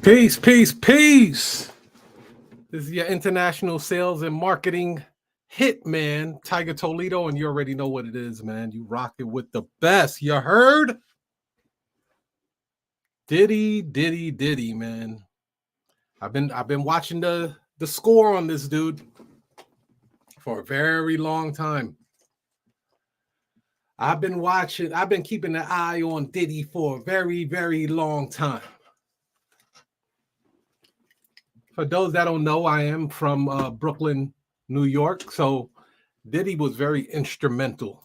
Peace, peace, peace. This is your international sales and marketing hitman, Tiger Toledo, and you already know what it is, man. You rock it with the best. You heard? Diddy, man. I've been watching the score on this dude for a very long time. I've been keeping an eye on Diddy for a very, very long time. For those that don't know, I am from Brooklyn, New York. So Diddy was very instrumental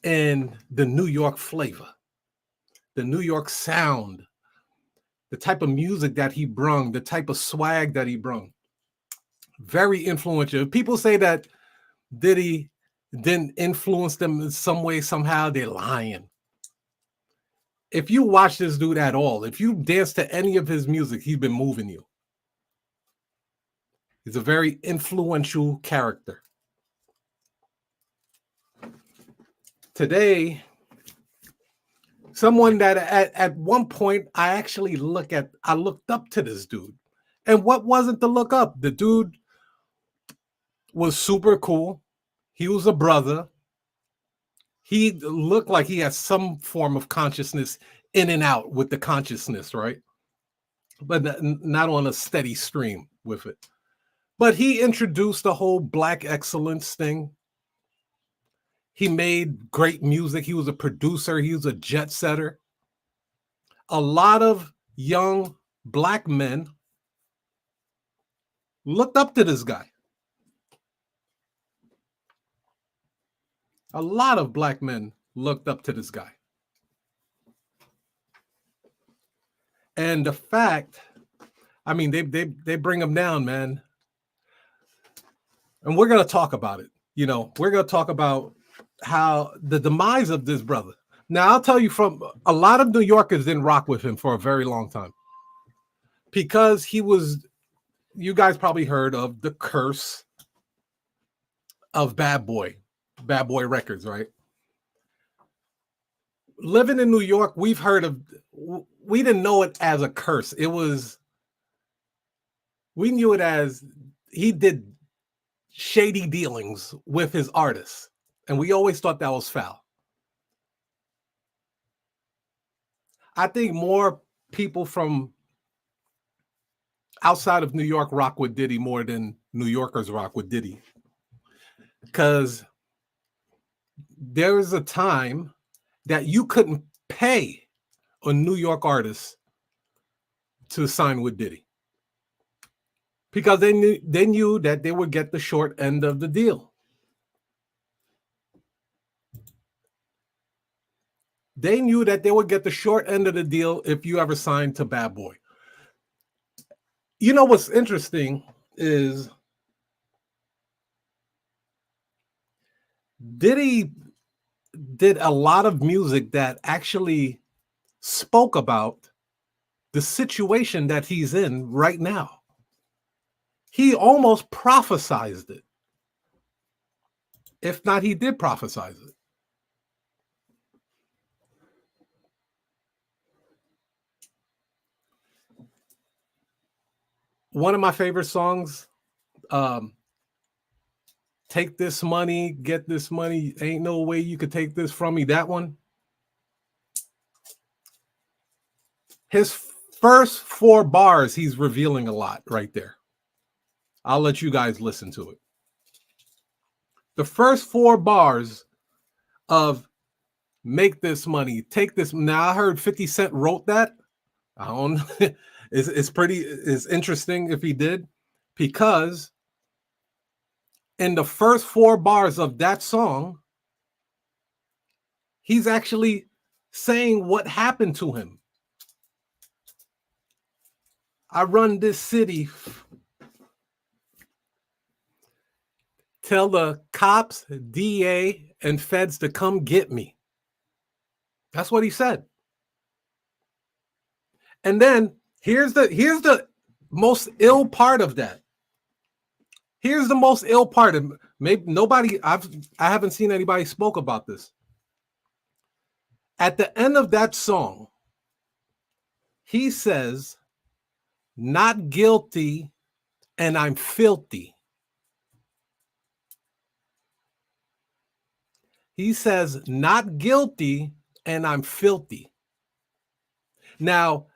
in the New York flavor, the New York sound, the type of music that he brung, the type of swag that he brung. Very influential. People say that Diddy didn't influence them in some way, somehow, they're lying. If you watch this dude at all, if you dance to any of his music, he's been moving you. He's a very influential character. Today, someone that at one point I looked up to this dude. And what wasn't to look up? The dude was super cool. He was a brother. He looked like he had some form of consciousness in and out with the consciousness, right? But not on a steady stream with it. But he introduced the whole Black excellence thing. He made great music. He was a producer. He was a jet setter. A lot of young Black men looked up to this guy. A lot of Black men looked up to this guy. And the fact, I mean, they bring him down, man. And we're going to talk about it. You know, we're going to talk about how the demise of this brother. Now, I'll tell you, from a lot of New Yorkers didn't rock with him for a very long time because he was, you guys probably heard of the curse of Bad Boy Records, right? Living in New York, we didn't know it as a curse. We knew it as he did shady dealings with his artists. And we always thought that was foul. I think more people from outside of New York rock with Diddy more than New Yorkers rock with Diddy. Because there was a time that you couldn't pay a New York artist to sign with Diddy. Because they knew that they would get the short end of the deal. They knew that they would get the short end of the deal if you ever signed to Bad Boy. You know what's interesting is Diddy did a lot of music that actually spoke about the situation that he's in right now. He almost prophesized it. If not, he did prophesize it. One of my favorite songs, Take This Money, Get This Money, Ain't No Way You Could Take This From Me, that one. His first 4 bars, he's revealing a lot right there. I'll let you guys listen to it. The first 4 bars of Make This Money, Take This. Now, I heard 50 Cent wrote that. I don't know. It's interesting if he did, because in the first 4 bars of that song, he's actually saying what happened to him. I run this city. Tell the cops, DA, and feds to come get me. That's what he said. And then here's the most ill part of that. Here's the most ill part. And maybe I haven't seen anybody spoke about this. At the end of that song, he says, "Not guilty and I'm filthy." He says, "Not guilty and I'm filthy." Now,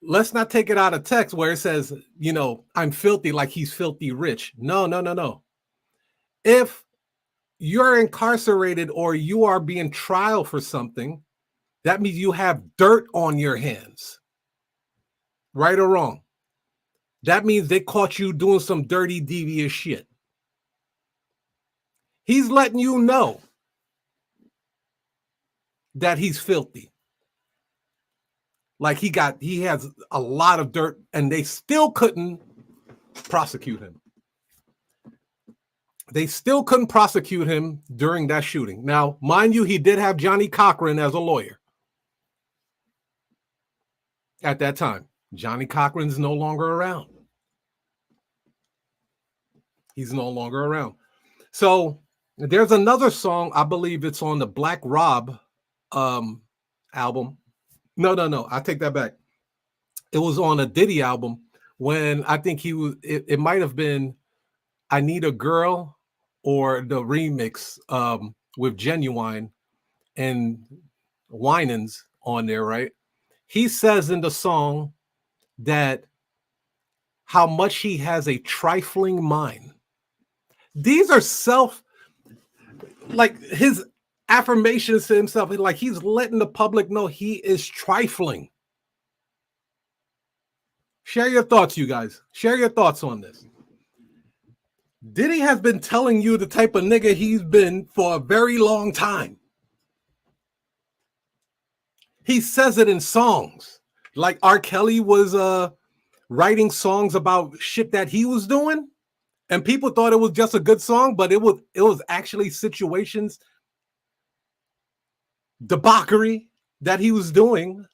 let's not take it out of text where it says, I'm filthy, like he's filthy rich. No, no, no, no. If you're incarcerated or you are being trial for something, that means you have dirt on your hands. Right or wrong? That means they caught you doing some dirty, devious shit. He's letting you know that he's filthy. Like he has a lot of dirt and they still couldn't prosecute him. They still couldn't prosecute him during that shooting. Now, mind you, he did have Johnny Cochran as a lawyer at that time. Johnny Cochran's no longer around. He's no longer around. So there's another song, I believe it's on the Black Rob album. No, I take that back. It was on a Diddy album when I think it might have been I Need a Girl or the remix with Genuine and Winans on there, right? He says in the song that how much he has a trifling mind. These are like his affirmations to himself, like he's letting the public know he is trifling. Share your thoughts, you guys. Share your thoughts on this. Diddy has been telling you the type of nigga he's been for a very long time. He says it in songs. Like R. Kelly was writing songs about shit that he was doing, and people thought it was just a good song, but it was actually situations, debauchery that he was doing,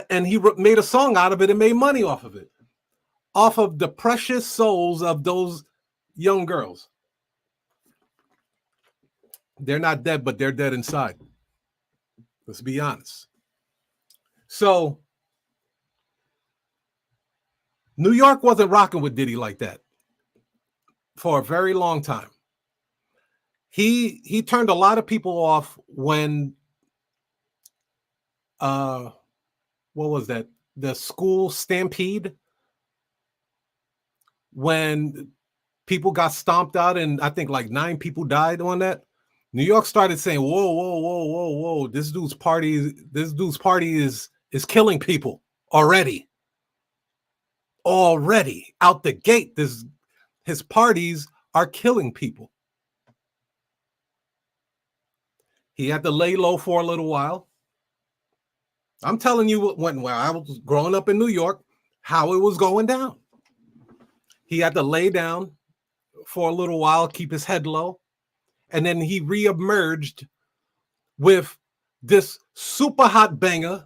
and he made a song out of it and made money off of it, off of the precious souls of those young girls. They're not dead, but they're dead inside. Let's be honest. So New York wasn't rocking with Diddy like that for a very long time. He turned a lot of people off when what was that? The school stampede, when people got stomped out and I think like 9 people died on that. New York started saying, whoa, whoa, whoa, whoa, whoa, this dude's party is killing people already. Already out the gate, his parties are killing people. He had to lay low for a little while. I'm telling you when I was growing up in New York, how it was going down. He had to lay down for a little while, keep his head low, and then he reemerged with this super hot banger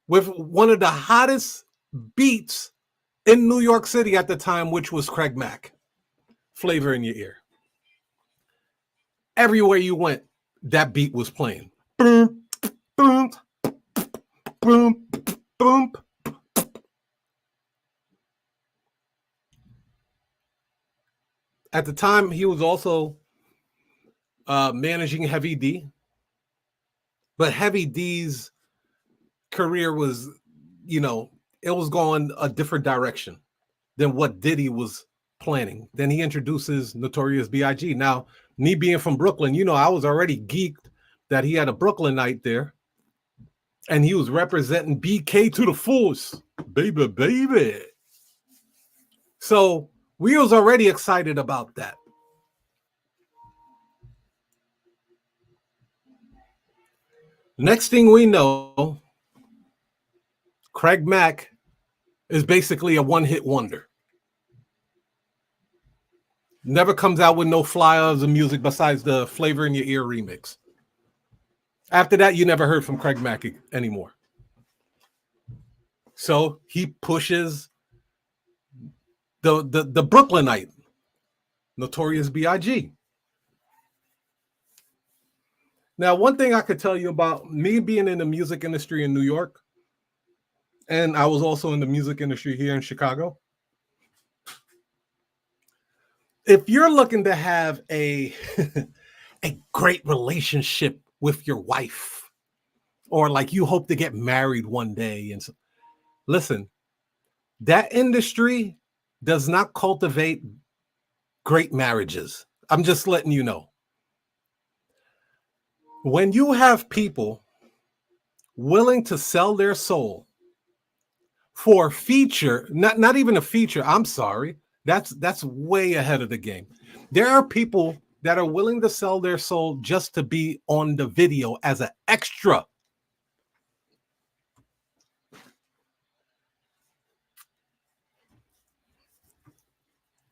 with one of the hottest beats in New York City at the time, which was Craig Mack, Flavor in Your Ear. Everywhere you went, that beat was playing. Boom, boom, boom, boom. At the time, he was also managing Heavy D. But Heavy D's career was, it was going a different direction than what Diddy was planning. Then he introduces Notorious B.I.G. Now, me being from Brooklyn, I was already geeked that he had a Brooklynite there. And he was representing BK to the fullest. Baby, baby. So we was already excited about that. Next thing we know, Craig Mack is basically a one-hit wonder. Never comes out with no flyers of music besides the Flavor in Your Ear remix. After that, you never heard from Craig Mack anymore. So he pushes the Brooklynite, Notorious B.I.G. Now, one thing I could tell you about me being in the music industry in New York, and I was also in the music industry here in Chicago. If you're looking to have a a great relationship with your wife, or like you hope to get married one day, and so, listen, that industry does not cultivate great marriages. I'm just letting you know. When you have people willing to sell their soul for a feature, not even a feature, I'm sorry. That's way ahead of the game. There are people that are willing to sell their soul just to be on the video as an extra.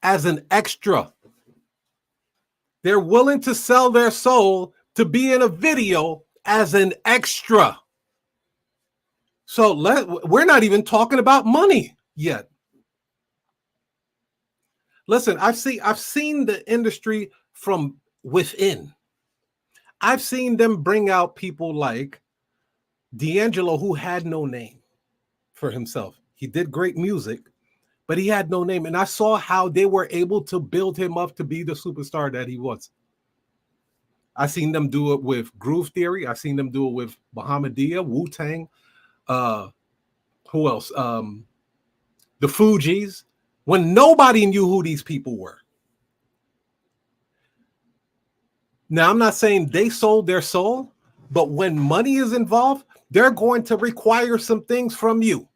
As an extra. They're willing to sell their soul to be in a video as an extra. So we're not even talking about money yet. Listen, I've seen the industry from within. I've seen them bring out people like D'Angelo, who had no name for himself. He did great music, but he had no name. And I saw how they were able to build him up to be the superstar that he was. I seen them do it with Groove Theory. I seen them do it with Bahamadia, Wu-Tang. Who else? The Fugees. When nobody knew who these people were. Now, I'm not saying they sold their soul, but when money is involved, they're going to require some things from you.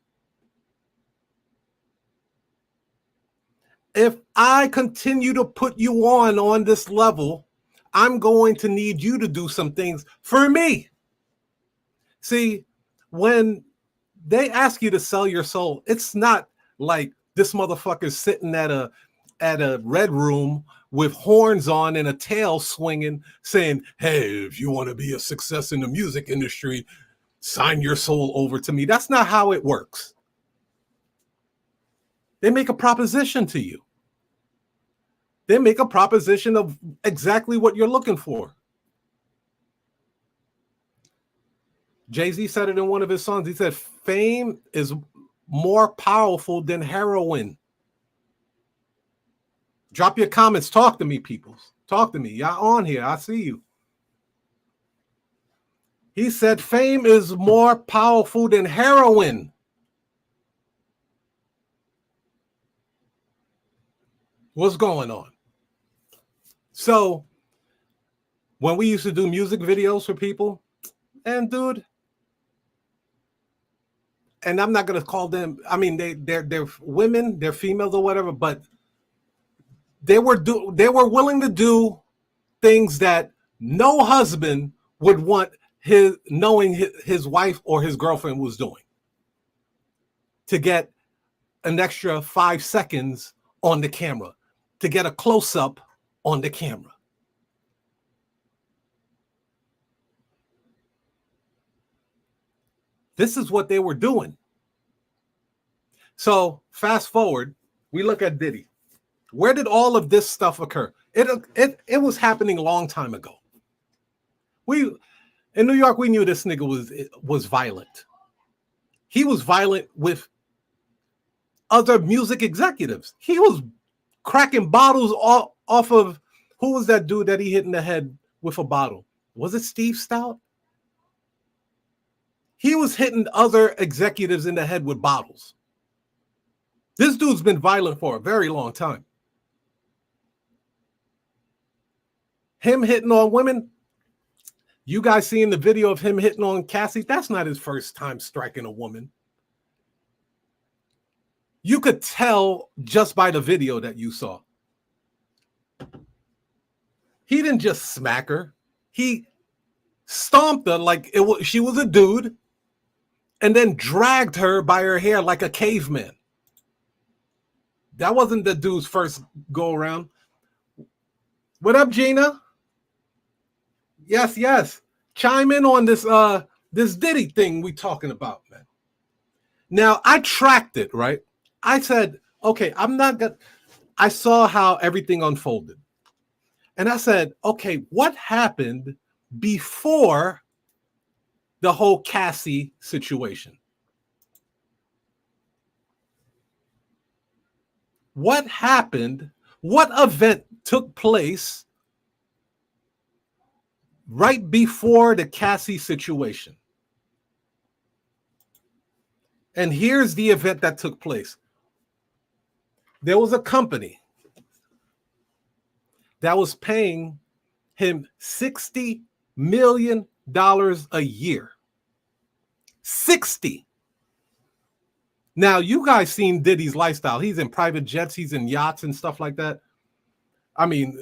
If I continue to put you on this level, I'm going to need you to do some things for me. See, when they ask you to sell your soul, it's not like this motherfucker's sitting at a red room with horns on and a tail swinging, saying, hey, if you want to be a success in the music industry, sign your soul over to me. That's not how it works. They make a proposition to you. They make a proposition of exactly what you're looking for. Jay-Z said it in one of his songs. He said, fame is more powerful than heroin. Drop your comments. Talk to me, people. Talk to me. Y'all on here. I see you. He said, fame is more powerful than heroin. What's going on? So, when we used to do music videos for people, and dude, and I'm not gonna call them. I mean, they're women, they're females or whatever, but they were willing to do things that no husband would want knowing his wife or his girlfriend was doing, to get an extra 5 seconds on the camera, to get a close-up on the camera. This is what they were doing. So fast forward, we look at Diddy. Where did all of this stuff occur? It was happening a long time ago. In New York, we knew this nigga was violent. He was violent with other music executives. He was cracking bottles off of, who was that dude that he hit in the head with a bottle? Was it Steve Stout? He was hitting other executives in the head with bottles. This dude's been violent for a very long time. Him hitting on women, you guys seeing the video of him hitting on Cassie, that's not his first time striking a woman. You could tell just by the video that you saw. He didn't just smack her. He stomped her like she was a dude and then dragged her by her hair like a caveman. That wasn't the dude's first go around. What up, Gina? Yes. Chime in on this Diddy thing we talking about, man. Now, I tracked it, right? I said, okay, I saw how everything unfolded. And I said, okay, what happened before the whole Cassie situation. What happened? What event took place right before the Cassie situation? And here's the event that took place. There was a company that was paying him $60 million a year. 60. Now, you guys seen Diddy's lifestyle. He's in private jets, he's in yachts and stuff like that. I mean,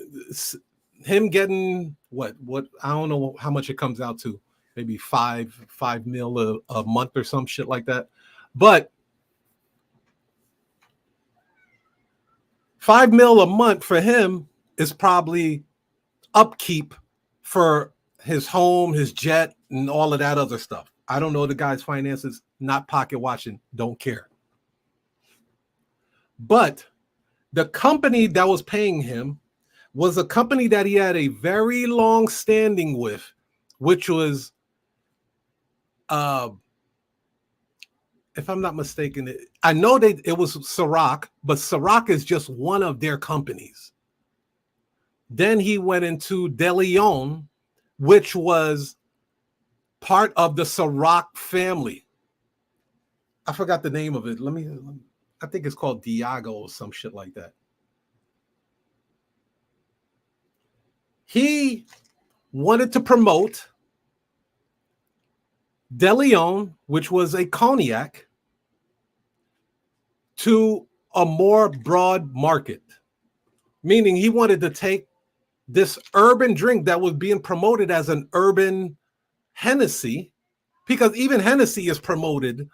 him getting what I don't know how much it comes out to, maybe five mil a month or some shit like that. But $5 million a month for him is probably upkeep for his home, his jet, and all of that other stuff. I don't know the guy's finances, not pocket watching, don't care. But the company that was paying him was a company that he had a very long standing with, which was, if I'm not mistaken, I know it was Ciroc, but Ciroc is just one of their companies. Then he went into De Leon, which was part of the Ciroc family. I forgot the name of it. I think it's called Diago or some shit like that. He wanted to promote De Leon, which was a cognac, to a more broad market. Meaning he wanted to take this urban drink that was being promoted as an urban Hennessy, because even Hennessy is promoted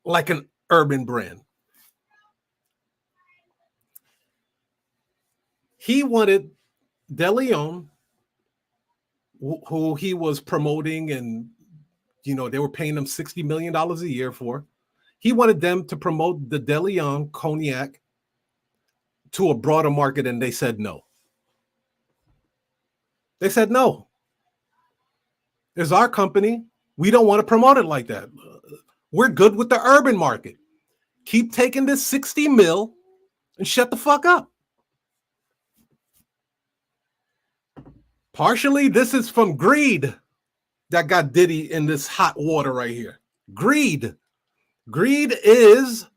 like an urban brand. He wanted De Leon, who he was promoting, and they were paying him $60 million a year for. He wanted them to promote the De Leon cognac to a broader market, and they said no. They said no. It's our company. We don't want to promote it like that. We're good with the urban market. Keep taking this 60 mil and shut the fuck up. Partially, this is from greed that got Diddy in this hot water right here. Greed. Greed is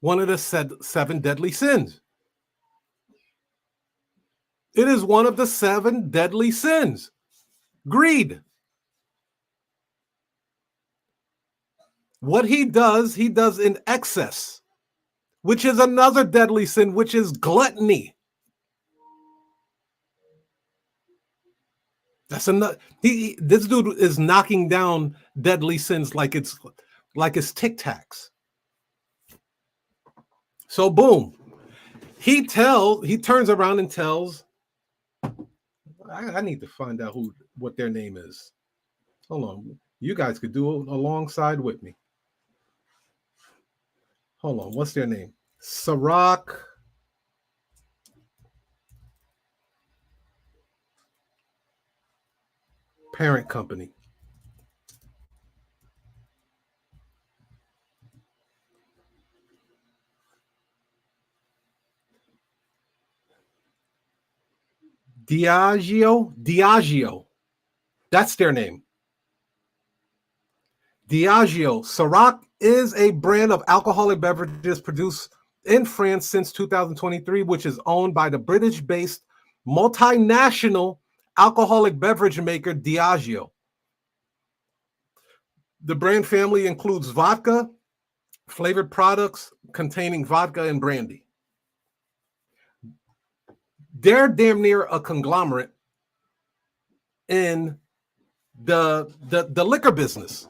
one of the seven deadly sins. It is one of the 7 deadly sins. Greed. What he does in excess, which is another deadly sin, which is gluttony. That's another. This dude is knocking down deadly sins like it's TEKK. So boom, he turns around and tells. I need to find out what their name is. Hold on, you guys could do it alongside with me. Hold on, what's their name? Ciroc. Parent company. Diageo. That's their name. Diageo. Ciroc is a brand of alcoholic beverages produced in France since 2023, which is owned by the British-based multinational alcoholic beverage maker Diageo. The brand family includes vodka, flavored products containing vodka and brandy. They're damn near a conglomerate in the liquor business.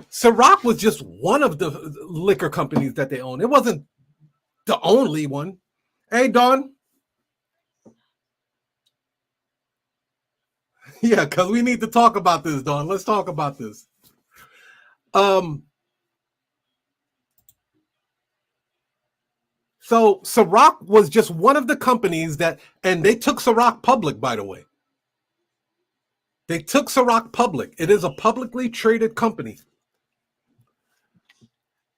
Ciroc was just one of the liquor companies that they own. It wasn't the only one. Hey, Don. Yeah, because we need to talk about this, Don. Let's talk about this. So Ciroc was just one of the companies that, and they took Ciroc public, by the way. They took Ciroc public. It is a publicly traded company.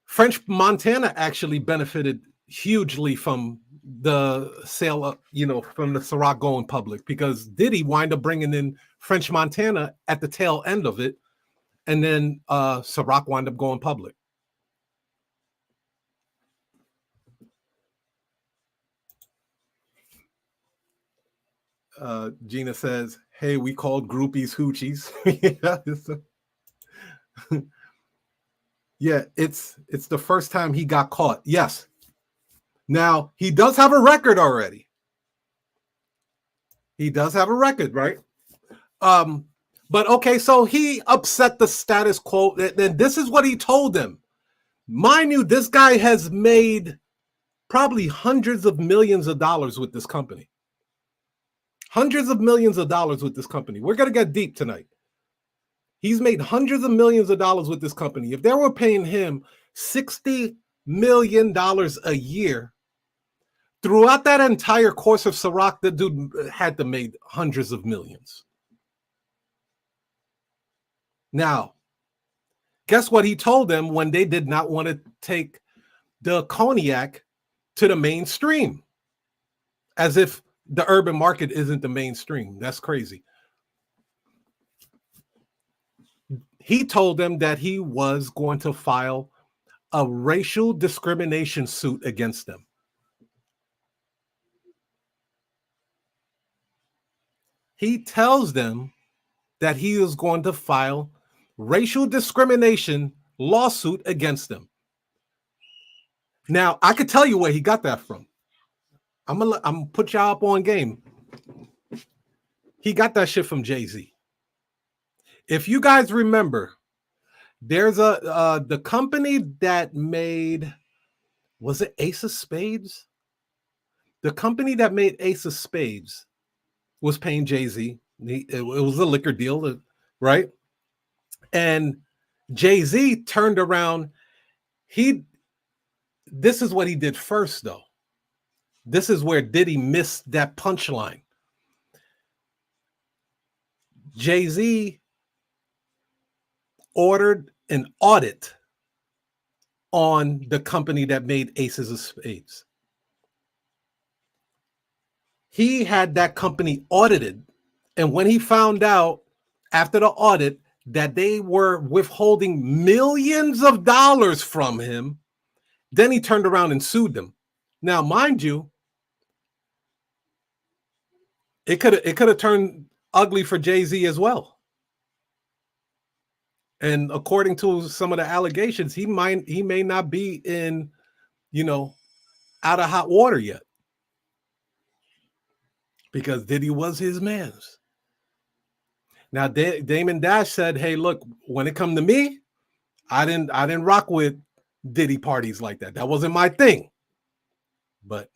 French Montana actually benefited hugely from the sale of, from the Ciroc going public, because Diddy wind up bringing in French Montana at the tail end of it, and then Ciroc wound up going public. Gina says, hey, we called groupies hoochies. Yeah, it's the first time he got caught. Yes. Now, he does have a record already. He does have a record, right? But okay, so he upset the status quo. Then this is what he told them. Mind you, this guy has made probably hundreds of millions of dollars with this company. Hundreds of millions of dollars with this company. We're going to get deep tonight. He's made hundreds of millions of dollars with this company. If they were paying him $60 million a year, throughout that entire course of Ciroc, the dude had to make hundreds of millions. Now, guess what he told them when they did not want to take the cognac to the mainstream? As if the urban market isn't the mainstream. That's crazy. He told them that he was going to file a racial discrimination suit against them. He tells them that he is going to file racial discrimination lawsuit against them. Now, I could tell you where he got that from. I'm gonna put y'all up on game. He got that shit from Jay-Z. If you guys remember, there's the company that made, was it Ace of Spades? The company that made Ace of Spades was paying Jay-Z. It was a liquor deal, right? And Jay-Z turned around. This is what he did first, though. This is where Diddy missed that punchline. Jay-Z ordered an audit on the company that made Aces of Spades. He had that company audited, and when he found out after the audit that they were withholding millions of dollars from him, then he turned around and sued them. Now, mind you, it could have turned ugly for Jay-Z as well. And according to some of the allegations, he may not be in, out of hot water yet, because Diddy was his man's. Now, Damon Dash said, hey, look, when it come to me, I didn't rock with Diddy parties like that. That wasn't my thing. But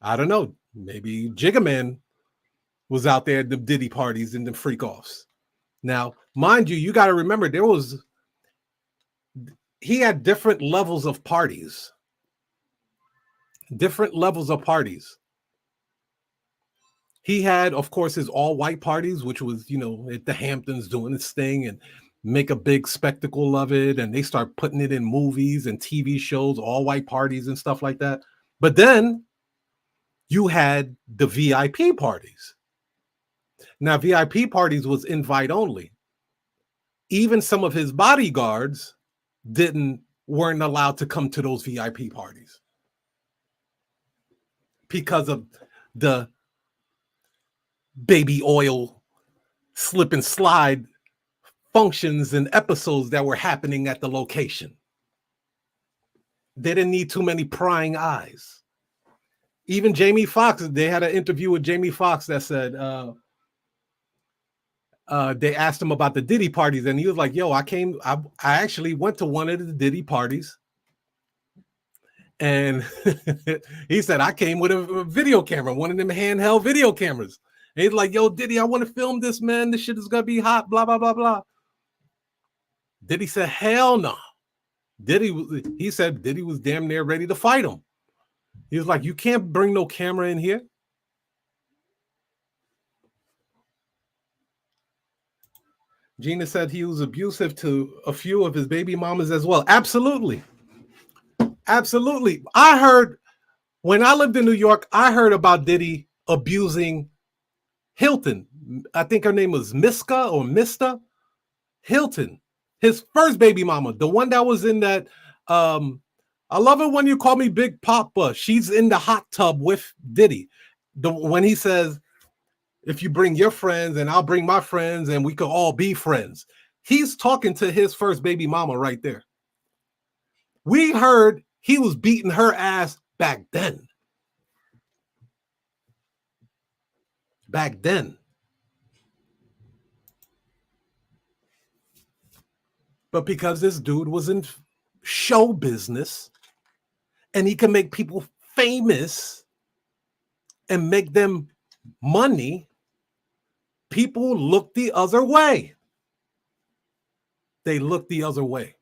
I don't know. Maybe Jigga Man was out there at the Diddy parties and the freak offs. Now, mind you, you got to remember, he had different levels of parties. Different levels of parties. He had, of course, his all-white parties, which was, at the Hamptons doing its thing and make a big spectacle of it. And they start putting it in movies and TV shows, all-white parties and stuff like that. But then you had the VIP parties. Now, VIP parties was invite only. Even some of his bodyguards weren't allowed to come to those VIP parties because of the baby oil slip and slide functions and episodes that were happening at the location. They didn't need too many prying eyes. Even Jamie Foxx, they had an interview with Jamie Foxx that said, they asked him about the Diddy parties, and he was like, yo, I actually went to one of the Diddy parties. And he said, I came with a video camera, one of them handheld video cameras. And he's like, yo, Diddy, I want to film this, man. This shit is going to be hot, blah, blah, blah, blah. Diddy said, hell no. He said Diddy was damn near ready to fight him. He was like, you can't bring no camera in here. Gina said he was abusive to a few of his baby mamas as well. Absolutely. Absolutely. I heard, when I lived in New York, I heard about Diddy abusing Hilton. I think her name was Miska or Mista Hilton, his first baby mama, the one that was in that. I love it when you call me Big Papa. She's in the hot tub with Diddy. When he says, if you bring your friends and I'll bring my friends and we could all be friends. He's talking to his first baby mama right there. We heard he was beating her ass back then. Back then. But because this dude was in show business and he can make people famous and make them money, people look the other way. They look the other way.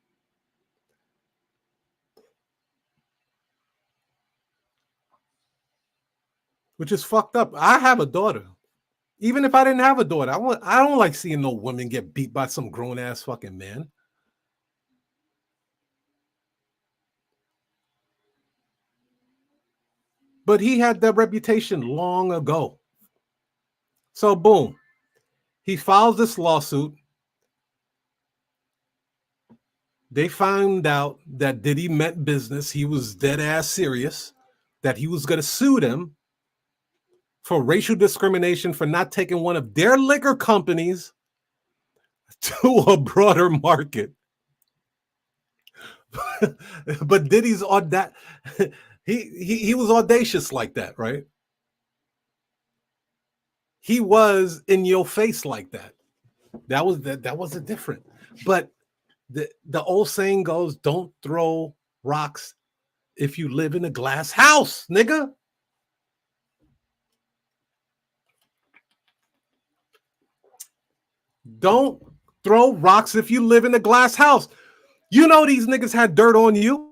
Which is fucked up. I have a daughter. Even if I didn't have a daughter, I don't like seeing no women get beat by some grown ass fucking man. But he had that reputation long ago. So boom, he files this lawsuit. They found out that Diddy meant business. He was dead ass serious, that he was going to sue them for racial discrimination for not taking one of their liquor companies to a broader market. But Diddy's on that. He was audacious like that, right? He was in your face like that. That was a different. But the old saying goes, don't throw rocks if you live in a glass house, nigga. Don't throw rocks if you live in a glass house. You know these niggas had dirt on you.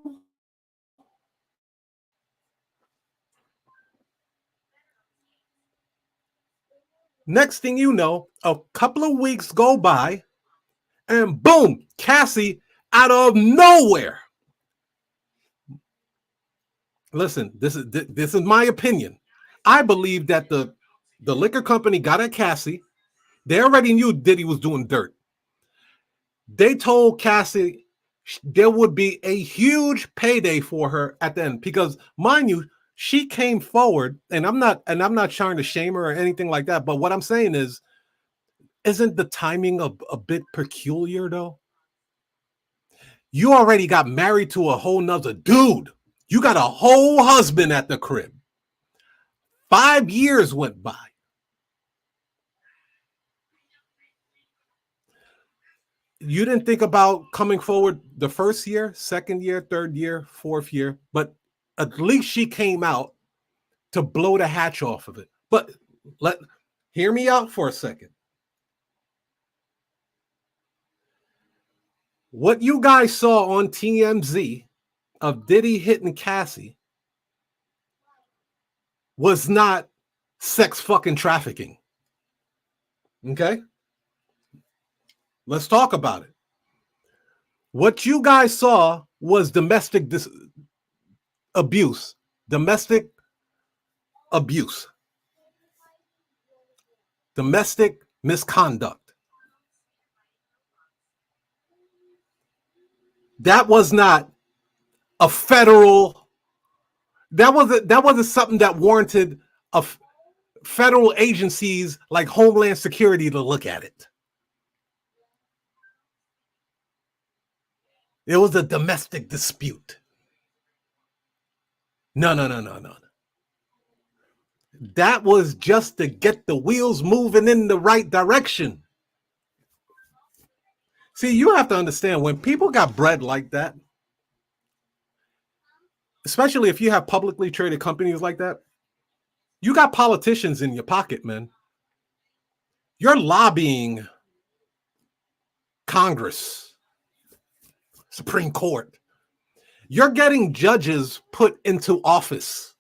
Next thing you know, a couple of weeks go by, and boom, Cassie out of nowhere. Listen, this is my opinion. I believe that the liquor company got at Cassie. They already knew Diddy was doing dirt. They told Cassie there would be a huge payday for her at the end because, mind you, she came forward, and I'm not trying to shame her or anything like that. But what I'm saying is, isn't the timing a bit peculiar though? You already got married to a whole nother dude. You got a whole husband at the crib. 5 years went by. You didn't think about coming forward the first year, second year, third year, fourth year, but at least she came out to blow the hatch off of it. But hear me out for a second. What you guys saw on TMZ of Diddy hitting Cassie was not sex fucking trafficking. Okay? Let's talk about it. What you guys saw was domestic abuse. Domestic abuse. Domestic misconduct. That was not a federal. That wasn't something that warranted federal agencies like Homeland Security to look at it. It was a domestic dispute. No. That was just to get the wheels moving in the right direction. See, you have to understand, when people got bread like that, especially if you have publicly traded companies like that, you got politicians in your pocket, man. You're lobbying Congress, Supreme Court. You're getting judges put into office.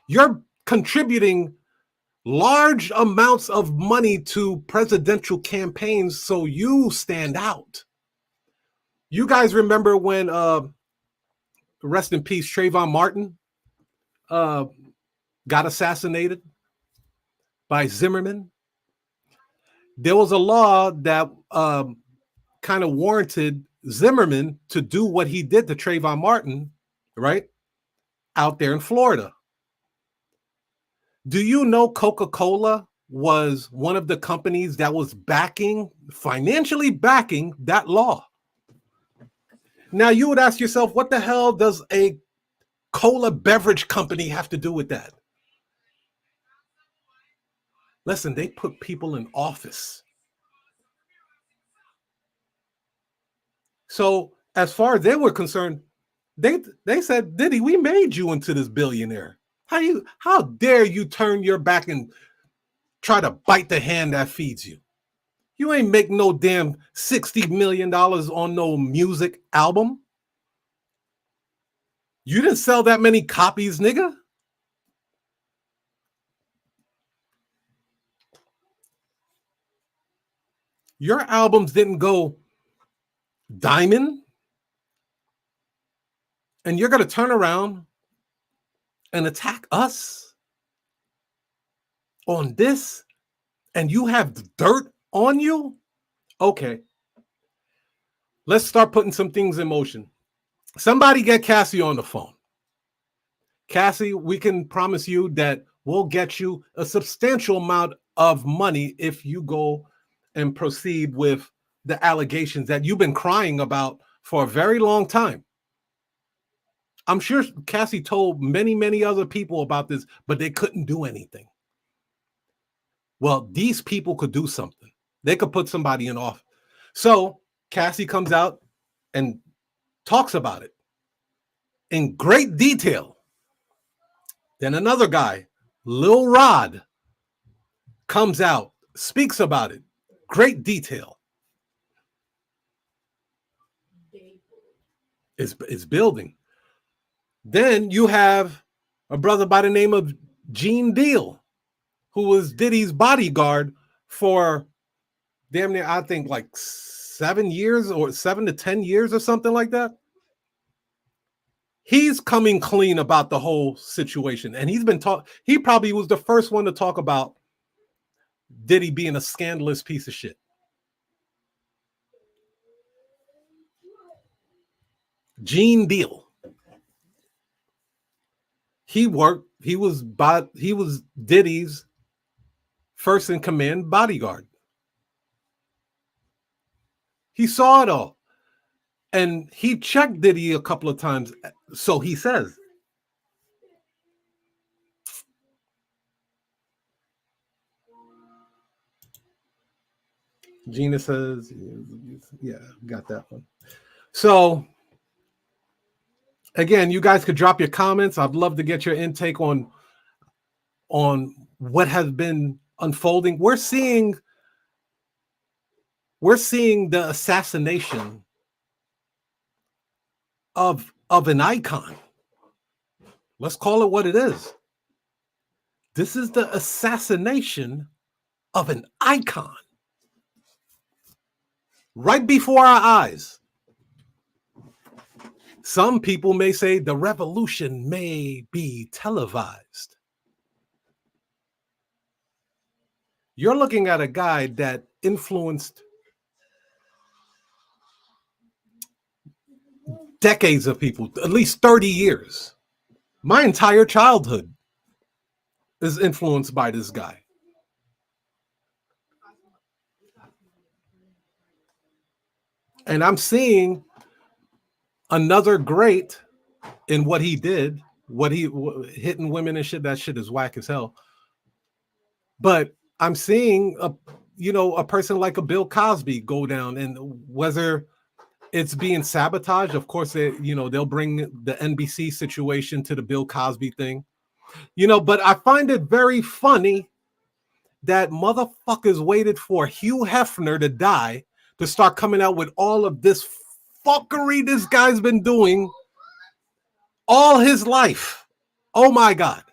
You're contributing large amounts of money to presidential campaigns so you stand out. You guys remember when, rest in peace, Trayvon Martin got assassinated by Zimmerman? There was a law that kind of warranted Zimmerman to do what he did to Trayvon Martin, right? Out there in Florida. Do you know Coca-Cola was one of the companies that was financially backing that law? Now you would ask yourself, what the hell does a cola beverage company have to do with that? Listen, they put people in office. So as far as they were concerned, they said, Diddy, we made you into this billionaire. How dare you turn your back and try to bite the hand that feeds you? You ain't make no damn $60 million on no music album. You didn't sell that many copies, nigga. Your albums didn't go diamond. And you're going to turn around and attack us on this, and you have dirt on you? Okay. Let's start putting some things in motion. Somebody get Cassie on the phone. Cassie, we can promise you that we'll get you a substantial amount of money if you go and proceed with the allegations that you've been crying about for a very long time. I'm sure Cassie told many, many other people about this, but they couldn't do anything. Well, these people could do something. They could put somebody in office. So Cassie comes out and talks about it in great detail. Then another guy, Lil Rod, comes out, speaks about it, great detail. It's building. Then you have a brother by the name of Gene Deal, who was Diddy's bodyguard for damn near, I think, like 7 years or 7 to 10 years or something like that. He's coming clean about the whole situation. And he probably was the first one to talk about Diddy being a scandalous piece of shit. Gene Deal. He was Diddy's first in command bodyguard. He saw it all. And he checked Diddy a couple of times. So he says. Gina says, yeah, got that one. So again, you guys could drop your comments. I'd love to get your intake on what has been unfolding. We're seeing the assassination of an icon. Let's call it what it is. This is the assassination of an icon right before our eyes. Some people may say the revolution may be televised. You're looking at a guy that influenced decades of people, at least 30 years. My entire childhood is influenced by this guy. And I'm seeing another great in what he did, hitting women and shit. That shit is whack as hell. But I'm seeing a person like a Bill Cosby go down, and whether it's being sabotaged, of course, they'll bring the NBC situation to the Bill Cosby thing, but I find it very funny that motherfuckers waited for Hugh Hefner to die to start coming out with all of this fuckery this guy's been doing all his life. Oh my God.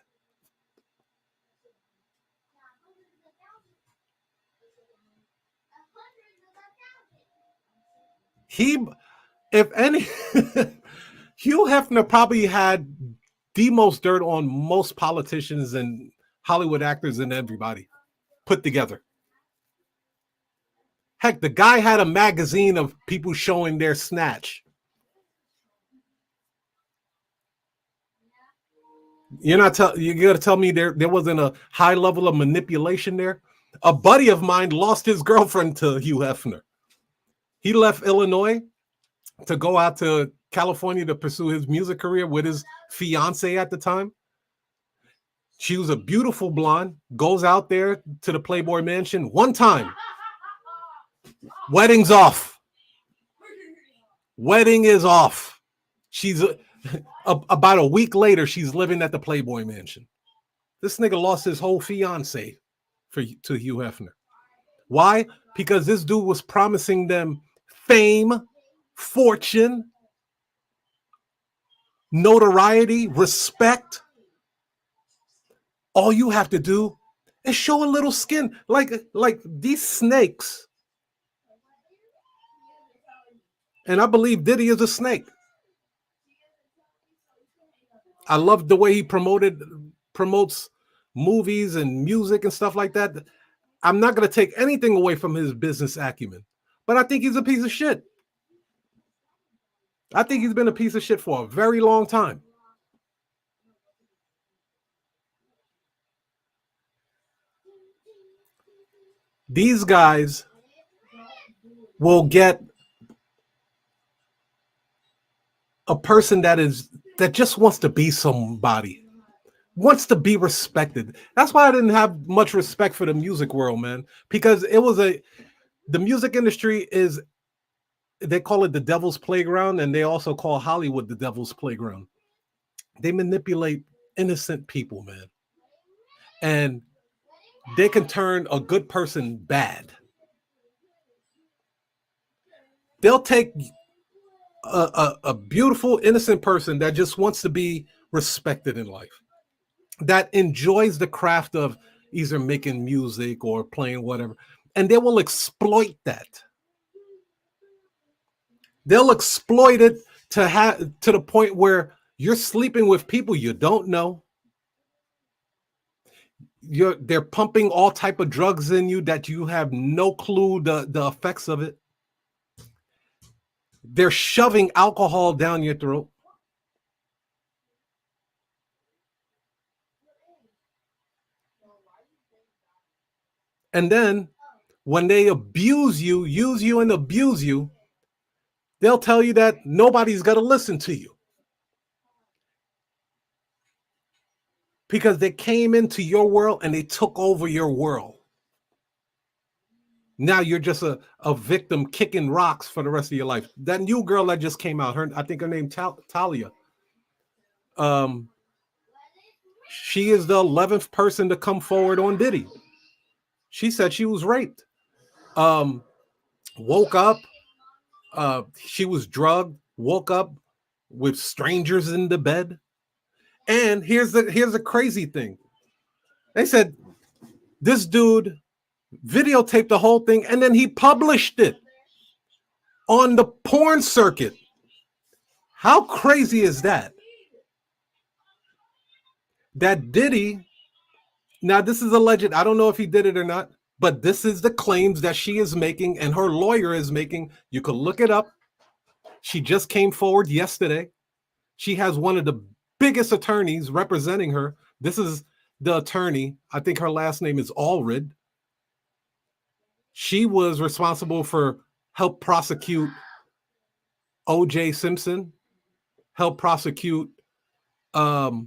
He, if any, Hugh Hefner probably had the most dirt on most politicians and Hollywood actors and everybody put together. Heck, the guy had a magazine of people showing their snatch. You're not you got to tell me there wasn't a high level of manipulation there. A buddy of mine lost his girlfriend to Hugh Hefner. He left Illinois to go out to California to pursue his music career with his fiance at the time. She was a beautiful blonde, goes out there to the Playboy Mansion one time. Wedding's off. Wedding is off. She's about a week later, she's living at the Playboy Mansion. This nigga lost his whole fiance to Hugh Hefner. Why? Because this dude was promising them fame, fortune, notoriety, respect. All you have to do is show a little skin. Like these snakes. And I believe Diddy is a snake. I love the way he promotes movies and music and stuff like that. I'm not going to take anything away from his business acumen, but I think he's a piece of shit. I think he's been a piece of shit for a very long time. These guys will get a person that just wants to be somebody, wants to be respected. That's why I didn't have much respect for the music world, man, because the music industry is, they call it the devil's playground, and they also call Hollywood the devil's playground. They manipulate innocent people, man. And they can turn a good person bad. They'll take a beautiful, innocent person that just wants to be respected in life, that enjoys the craft of either making music or playing whatever, and they will exploit that. They'll exploit it to the point where you're sleeping with people you don't know. They're pumping all type of drugs in you that you have no clue the effects of it. They're shoving alcohol down your throat. And then when they abuse you, use you and abuse you, they'll tell you that nobody's going to listen to you. Because they came into your world and they took over your world. Now you're just a victim kicking rocks for the rest of your life. That new girl that just came out, I think her name Talia. She is the 11th person to come forward on Diddy. She said she was raped. Woke up. She was drugged. Woke up with strangers in the bed. And here's the crazy thing. They said this dude videotaped the whole thing and then he published it on the porn circuit. How crazy is that? That Diddy, now this is alleged, I don't know if he did it or not, but this is the claims that she is making and her lawyer is making. You can look it up. She just came forward yesterday. She has one of the biggest attorneys representing her. This is the attorney. I think her last name is Allred. She was responsible for help prosecute O.J. Simpson, help prosecute Bill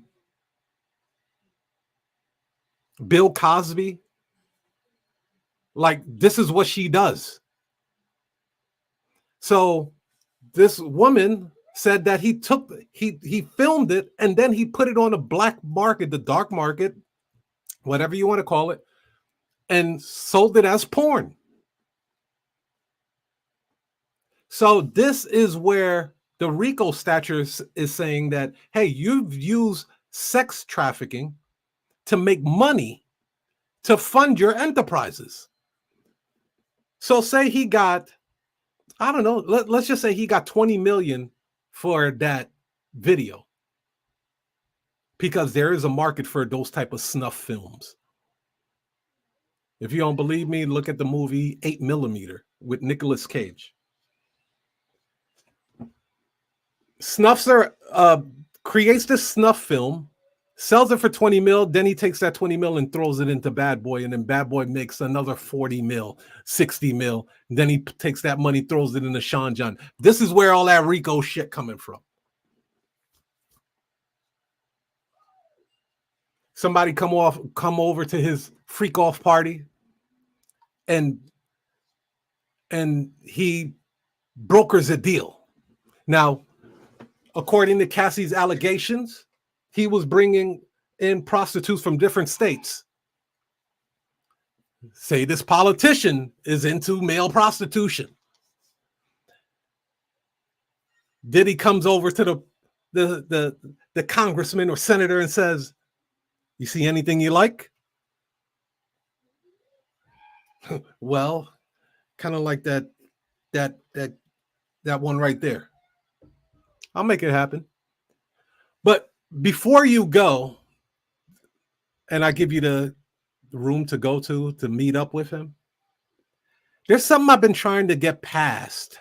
Cosby. Like, this is what she does. So this woman said that he filmed it and then he put it on the black market, the dark market, whatever you want to call it, and sold it as porn. So this is where the RICO statute is saying that, hey, you've used sex trafficking to make money to fund your enterprises. So say he got I don't know. Let's just say he got 20 million for that video, because there is a market for those type of snuff films. If you don't believe me, look at the movie 8mm with Nicolas Cage. Snuffser creates this snuff film, sells it for 20 mil. Then he takes that 20 mil and throws it into Bad Boy. And then Bad Boy makes another 40 mil, 60 mil. And then he takes that money, throws it into Sean John. This is where all that Rico shit coming from. Somebody come over to his freak off party, and he brokers a deal. Now, according to Cassie's allegations, he was bringing in prostitutes from different states. Say this politician is into male prostitution. Diddy comes over to the congressman or senator and says, "You see anything you like?" Well, kind of like that one right there. I'll make it happen. But before you go, and I give you the room to go to meet up with him, there's something I've been trying to get past.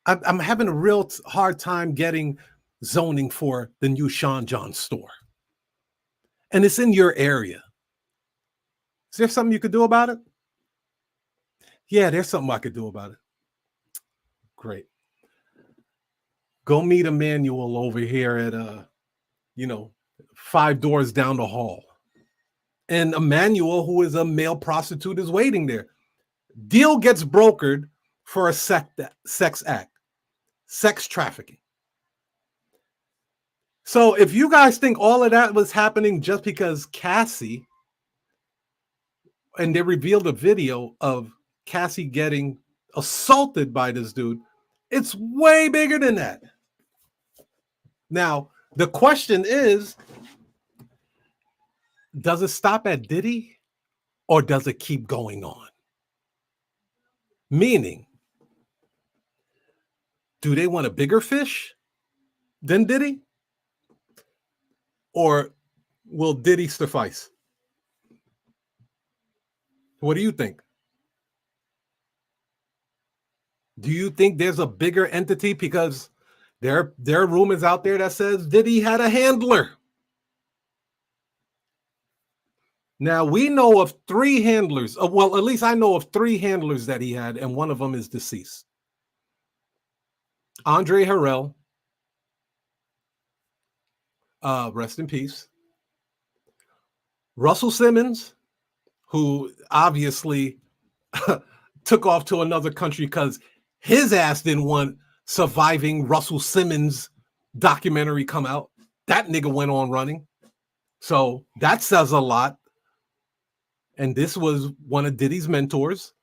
I'm having a real hard time getting zoning for the new Sean John store. And it's in your area. Is there something you could do about it? Yeah, there's something I could do about it. Great. Go meet Emmanuel over here at 5 doors down the hall. And Emmanuel, who is a male prostitute, is waiting there. Deal gets brokered for a sex act, sex trafficking. So if you guys think all of that was happening just because Cassie, and they revealed a video of Cassie getting assaulted by this dude, it's way bigger than that. Now, the question is, does it stop at Diddy or does it keep going on? Meaning, do they want a bigger fish than Diddy? Or will Diddy suffice? What do you think? Do you think there's a bigger entity? Because there are rumors out there that says Diddy had a handler. Now, we know of 3 handlers. Well, at least I know of 3 handlers that he had, and one of them is deceased. Andre Harrell, rest in peace. Russell Simmons, who obviously took off to another country because his ass didn't want Surviving Russell Simmons documentary come out. That nigga went on running. So that says a lot. And this was one of Diddy's mentors.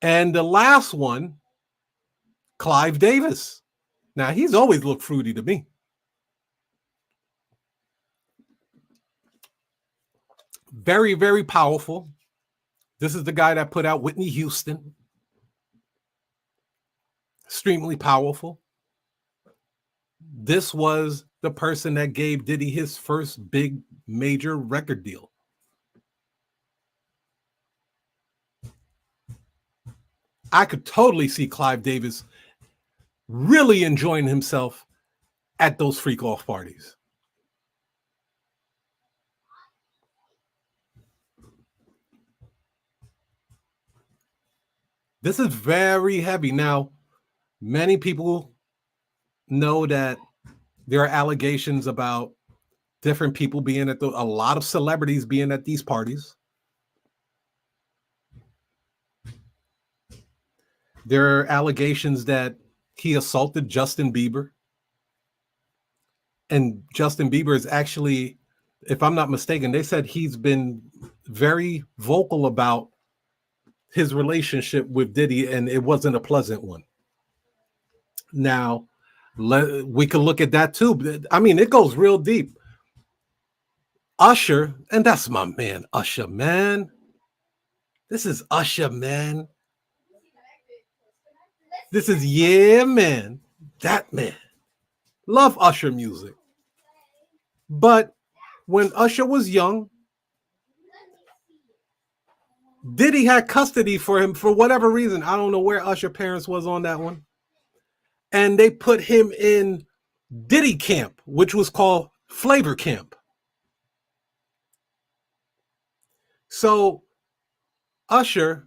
And the last one, Clive Davis. Now, he's always looked fruity to me. Very, very powerful. This is the guy that put out Whitney Houston. Extremely powerful. This was the person that gave Diddy his first big major record deal. I could totally see Clive Davis really enjoying himself at those freak off parties. This is very heavy. Now, many people know that there are allegations about different people being at a lot of celebrities being at these parties. There are allegations that he assaulted Justin Bieber. And Justin Bieber is actually, if I'm not mistaken, they said he's been very vocal about his relationship with Diddy, and it wasn't a pleasant one. Now, we could look at that too. I mean, it goes real deep. Usher, and that's my man, Usher, man. This is Usher, man. This is Yeah Man, That Man. Love Usher music. But when Usher was young, Diddy had custody for him for whatever reason. I don't know where Usher parents was on that one. And they put him in Diddy camp, which was called Flavor Camp. So Usher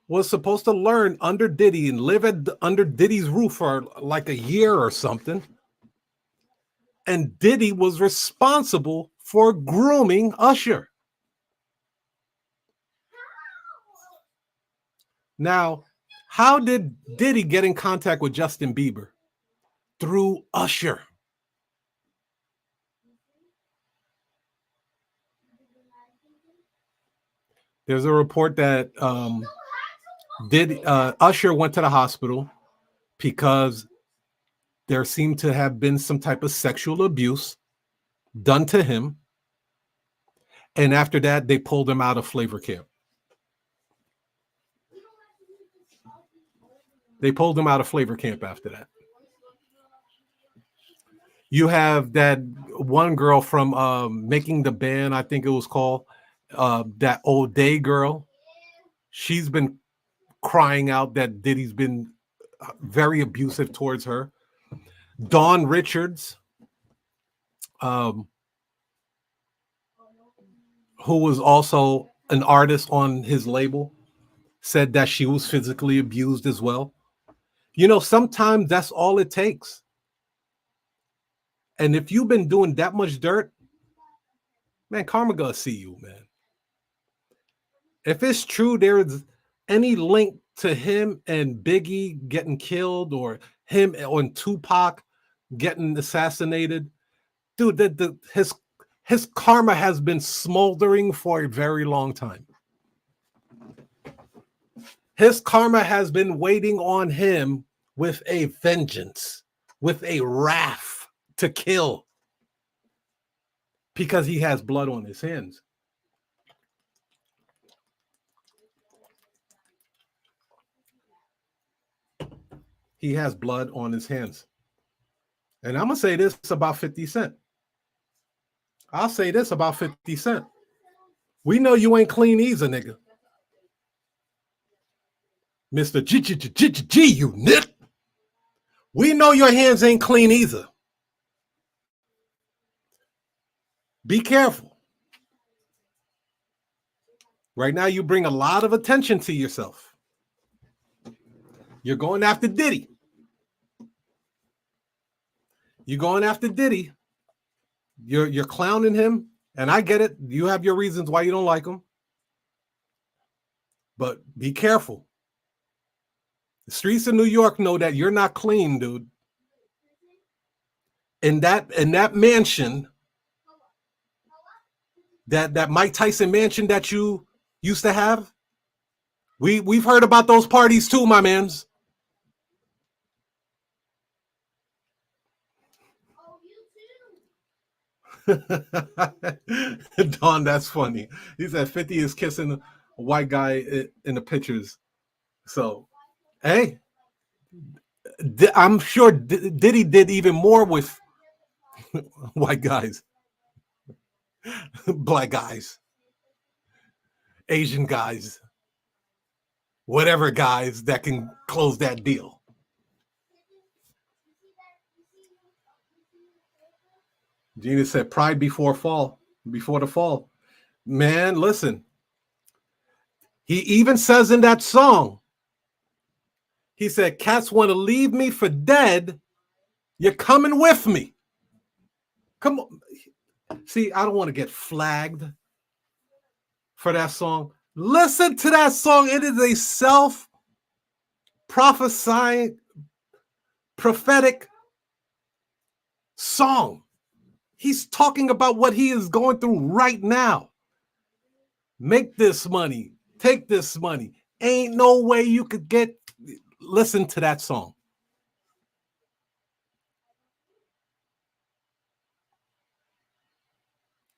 was supposed to learn under Diddy and live under Diddy's roof for like a year or something. And Diddy was responsible for grooming Usher. Now, how did Diddy get in contact with Justin Bieber? Through Usher. There's a report that Usher went to the hospital because there seemed to have been some type of sexual abuse done to him. And after that, they pulled him out of Flavor Camp. They pulled him out of Flavor Camp after that. You have that one girl from Making the Band, I think it was called, that old day girl. She's been crying out that Diddy's been very abusive towards her. Dawn Richards, who was also an artist on his label, said that she was physically abused as well. You know, sometimes that's all it takes. And if you've been doing that much dirt, man, karma gonna see you, man. If it's true there's any link to him and Biggie getting killed or him and Tupac getting assassinated, dude, his karma has been smoldering for a very long time. His karma has been waiting on him with a vengeance, with a wrath to kill, because he has blood on his hands. He has blood on his hands. And I'm going to say this about 50 Cent. I'll say this about 50 Cent. We know you ain't clean either, nigga. Mr. G unit. We know your hands ain't clean either. Be careful. Right now, you bring a lot of attention to yourself. You're going after Diddy. You're going after Diddy. You're clowning him, and I get it. You have your reasons why you don't like him. But be careful. The streets of New York know that you're not clean, dude. In that mansion, that Mike Tyson mansion that you used to have, we've heard about those parties too, my mans. Don, that's funny. He said 50 is kissing a white guy in the pictures. So, hey, I'm sure Diddy did even more with white guys, black guys, Asian guys, whatever guys that can close that deal. Gina said, pride before the fall. Man, listen. He even says in that song, he said, cats want to leave me for dead. You're coming with me. Come on. See, I don't want to get flagged for that song. Listen to that song. It is a self-prophesying, prophetic song. He's talking about what he is going through right now. Make this money. Take this money. Ain't no way you could get. Listen to that song.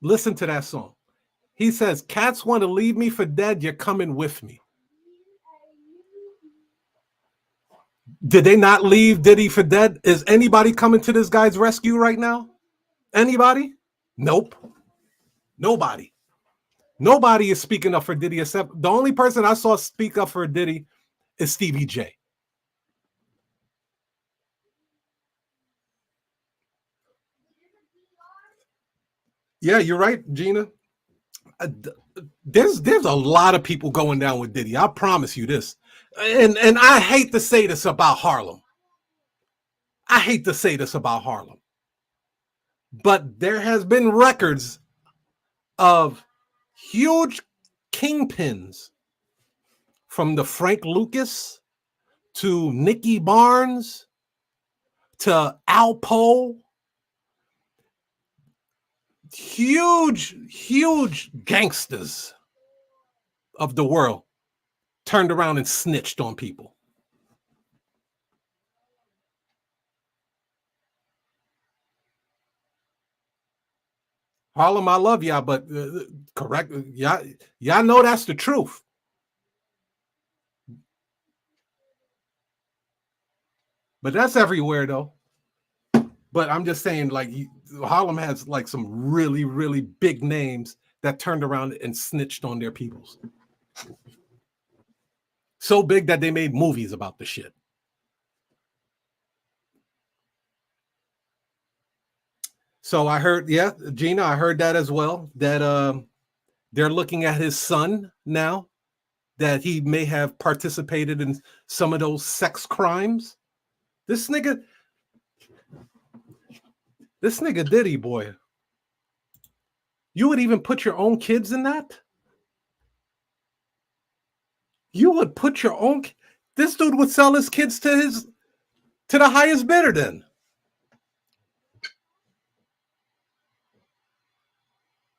Listen to that song. He says, cats want to leave me for dead. You're coming with me. Did they not leave Diddy for dead? Is anybody coming to this guy's rescue right now? Anybody? Nope. Nobody. Nobody is speaking up for Diddy except the only person I saw speak up for Diddy is Stevie J. Yeah, you're right, Gina. There's a lot of people going down with Diddy. I promise you this. And I hate to say this about Harlem. I hate to say this about Harlem. But there has been records of huge kingpins from the Frank Lucas to Nicky Barnes to Alpo. Huge gangsters of the world turned around and snitched on people. Harlem, I love y'all, but correct, y'all know that's the truth. But that's everywhere though. But I'm just saying, like Harlem has like some really big names that turned around and snitched on their peoples. So big that they made movies about the shit. So I heard, yeah, Gina, I heard that as well. That they're looking at his son now, that he may have participated in some of those sex crimes. This nigga Diddy, boy. You would even put your own kids in that? You would put your own. This dude would sell his kids to the highest bidder. Then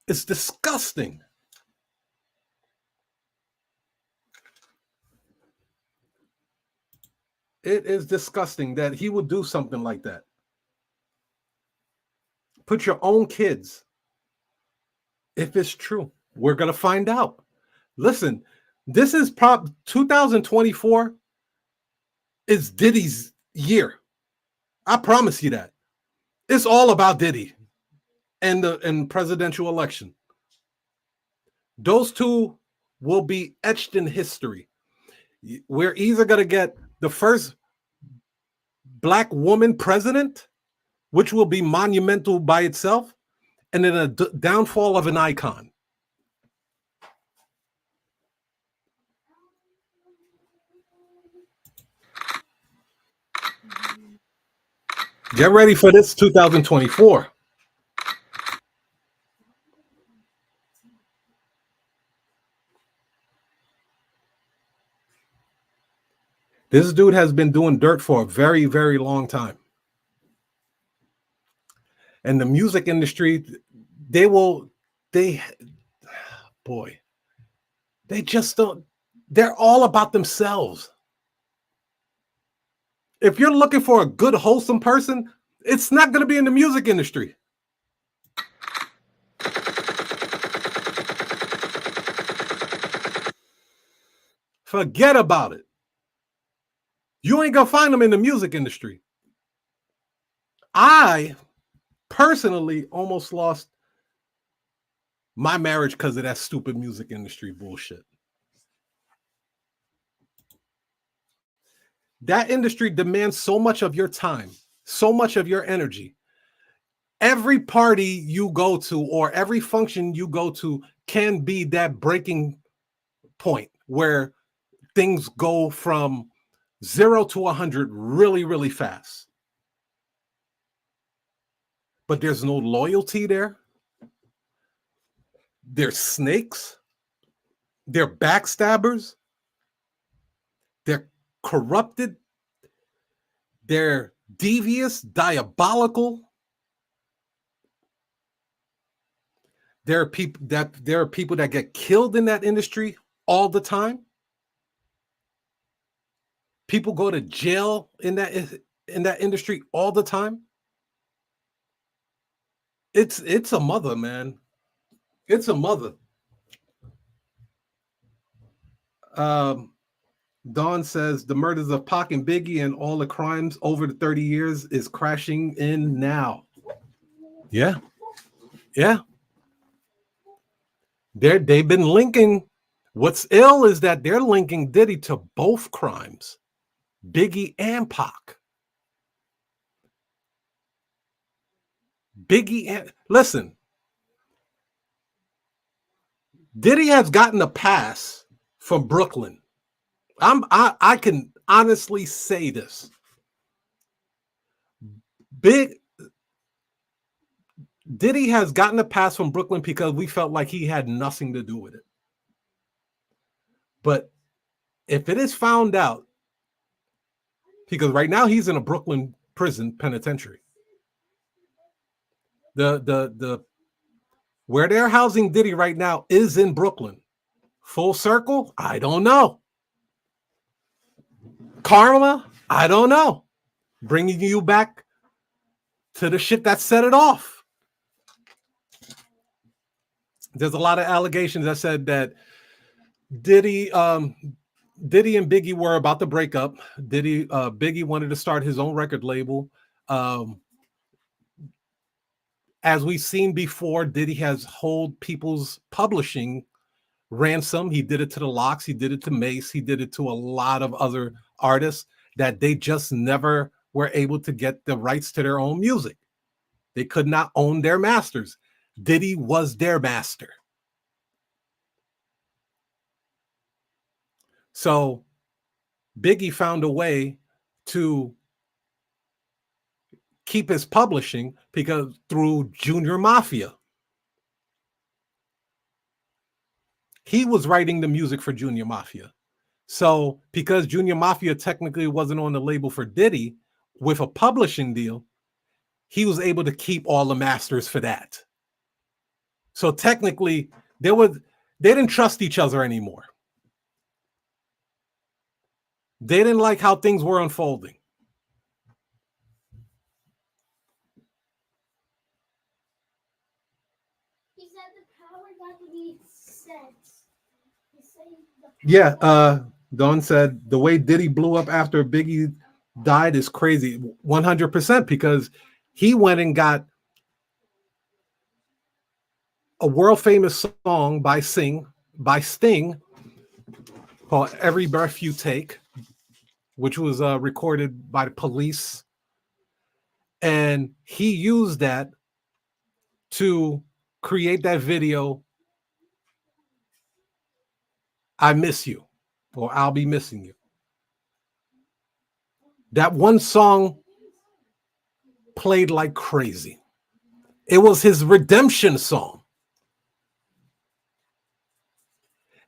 it's disgusting. It is disgusting that he would do something like that. Put your own kids. If it's true, we're gonna find out. Listen, this is 2024 is Diddy's year. I promise you that. It's all about Diddy and the presidential election. Those two will be etched in history. We're either going to get the first black woman president, which will be monumental by itself, and then a downfall of an icon. Get ready for this 2024. This dude has been doing dirt for a very long time. And the music industry, they boy, they just don't, they're all about themselves. If you're looking for a good, wholesome person, it's not going to be in the music industry. Forget about it. You ain't going to find them in the music industry. I personally almost lost my marriage because of that stupid music industry bullshit. That industry demands so much of your time, so much of your energy. Every party you go to or every function you go to can be that breaking point where things go from 0 to 100 really fast. But there's no loyalty there. They're snakes. They're backstabbers. They're corrupted. They're devious, diabolical. There are people that get killed in that industry all the time. People go to jail in that industry all the time. It's a mother, man. It's a mother. Um, Dawn says the murders of Pac and Biggie and all the crimes over the 30 years is crashing in now. Yeah. Yeah. They've been linking. What's ill is that they're linking Diddy to both crimes, Biggie and Pac. Biggie and listen, Diddy has gotten a pass from Brooklyn. I can honestly say this. Diddy has gotten a pass from Brooklyn because we felt like he had nothing to do with it. But if it is found out, because right now he's in a Brooklyn prison penitentiary. The where they're housing Diddy right now is in Brooklyn. Full circle? I don't know. Karma? I don't know. Bringing you back to the shit that set it off. There's a lot of allegations that said that Diddy and Biggie were about to break up. Biggie wanted to start his own record label. As we've seen before, Diddy has held people's publishing ransom. He did it to the Locks. He did it to Mace. He did it to a lot of other artists that they just never were able to get the rights to their own music. They could not own their masters. Diddy was their master. So Biggie found a way to keep his publishing because through Junior Mafia. He was writing the music for Junior Mafia. So because Junior Mafia technically wasn't on the label for Diddy with a publishing deal, he was able to keep all the masters for that. So technically they didn't trust each other anymore. They didn't like how things were unfolding. He said the power got to be set. Yeah, Dawn said the way Diddy blew up after Biggie died is crazy. 100% because he went and got a world famous song by Sting called Every Breath You Take, which was recorded by the Police. And he used that to create that video, I Miss You, or I'll Be Missing You. That one song played like crazy. It was his redemption song.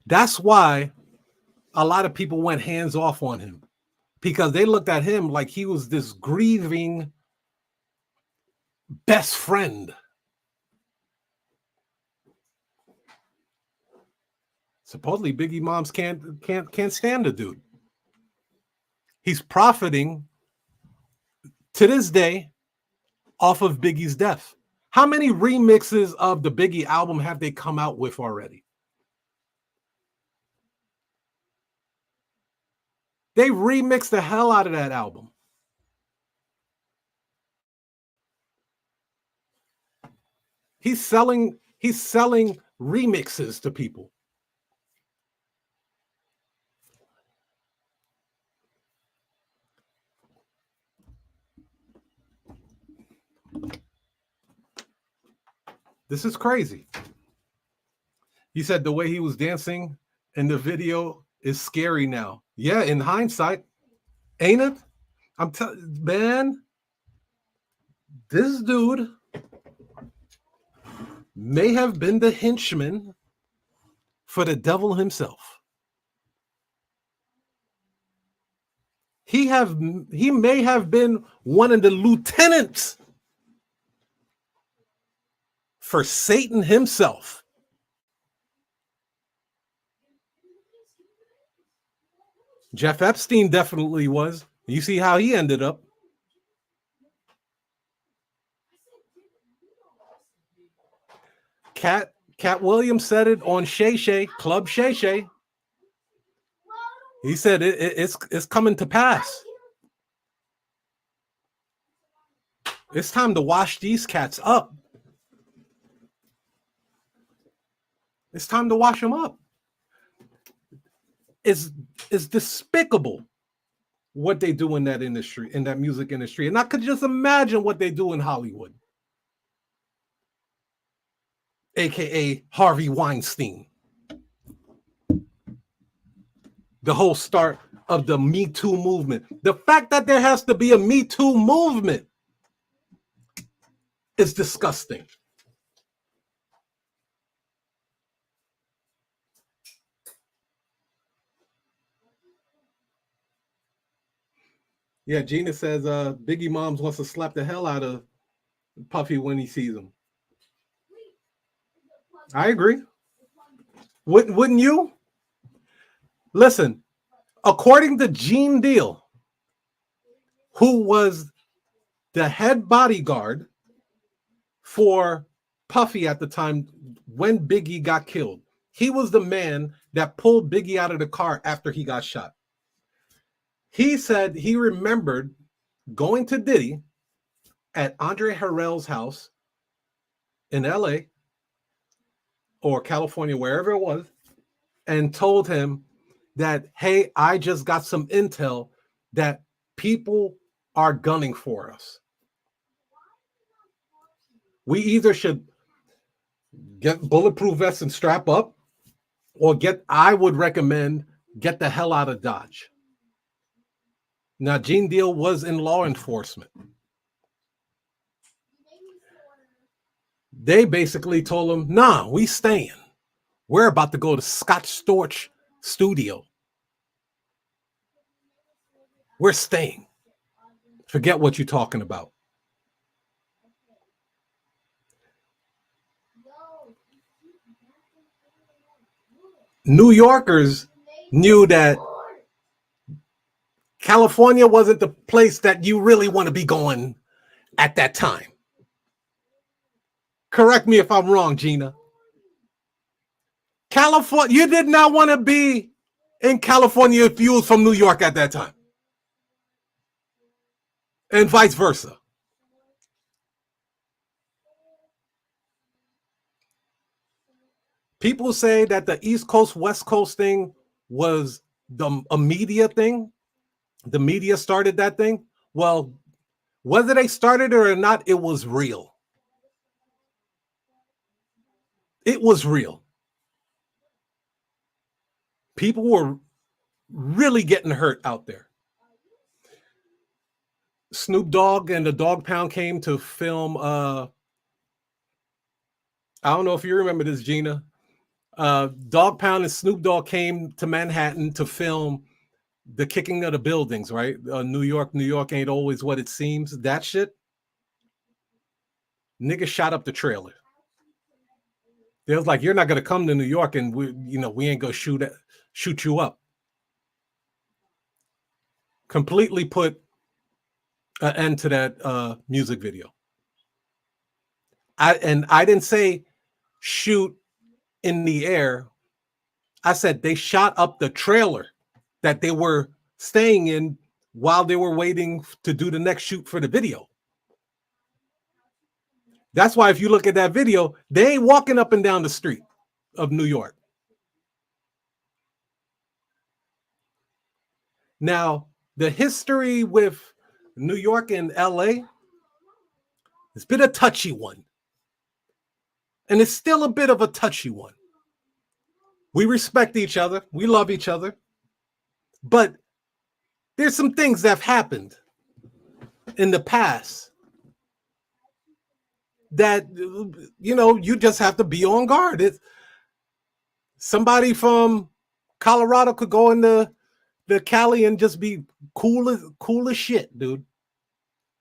That's why a lot of people went hands off on him, because they looked at him like he was this grieving best friend. Supposedly Biggie moms can't stand the dude. He's profiting to this day off of Biggie's death. How many remixes of the Biggie album have they come out with already? They remixed the hell out of that album. He's selling remixes to people. This is crazy. He said the way he was dancing in the video is scary now. Yeah, in hindsight, ain't it? Man, this dude may have been the henchman for the devil himself. He may have been one of the lieutenants for Satan himself. Jeff Epstein definitely was. You see how he ended up. Cat Williams said it on Shay Shay, Club Shay Shay. He said it's coming to pass. It's time to wash these cats up. It's time to wash them up. It's despicable what they do in that industry, in that music industry. And I could just imagine what they do in Hollywood. AKA Harvey Weinstein. The whole start of the Me Too movement. The fact that there has to be a Me Too movement is disgusting. Yeah, Gina says Biggie Moms wants to slap the hell out of Puffy when he sees him. I agree. Wouldn't you? Listen, according to Gene Deal, who was the head bodyguard for Puffy at the time when Biggie got killed, he was the man that pulled Biggie out of the car after he got shot. He said he remembered going to Diddy at Andre Harrell's house in LA or California, wherever it was, and told him that, hey, I just got some intel that people are gunning for us. We either should get bulletproof vests and strap up, or I would recommend get the hell out of Dodge. Now, Gene Deal was in law enforcement. They basically told him, nah, we staying. We're about to go to Scott Storch studio. We're staying. Forget what you're talking about. New Yorkers knew that California wasn't the place that you really want to be going at that time. Correct me if I'm wrong, Gina. California, you did not want to be in California if you was from New York at that time. And vice versa. People say that the East Coast, West Coast thing was a media thing. The media started that thing. Well, whether they started it or not, it was real. It was real. People were really getting hurt out there. Snoop Dogg and the Dog Pound came to film. I don't know if you remember this, Gina. Dog Pound and Snoop Dogg came to Manhattan to film the kicking of the buildings, right? New York ain't always what it seems. That shit. Nigga shot up the trailer. They was like, you're not gonna come to New York and we ain't gonna shoot you up. Completely put an end to that music video. I didn't say shoot in the air. I said they shot up the trailer that they were staying in while they were waiting to do the next shoot for the video. That's why if you look at that video, they ain't walking up and down the street of New York. Now, the history with New York and LA, it's been a touchy one. And it's still a bit of a touchy one. We respect each other. We love each other. But there's some things that have happened in the past that, you just have to be on guard. Somebody from Colorado could go into the Cali and just be cool as shit, dude.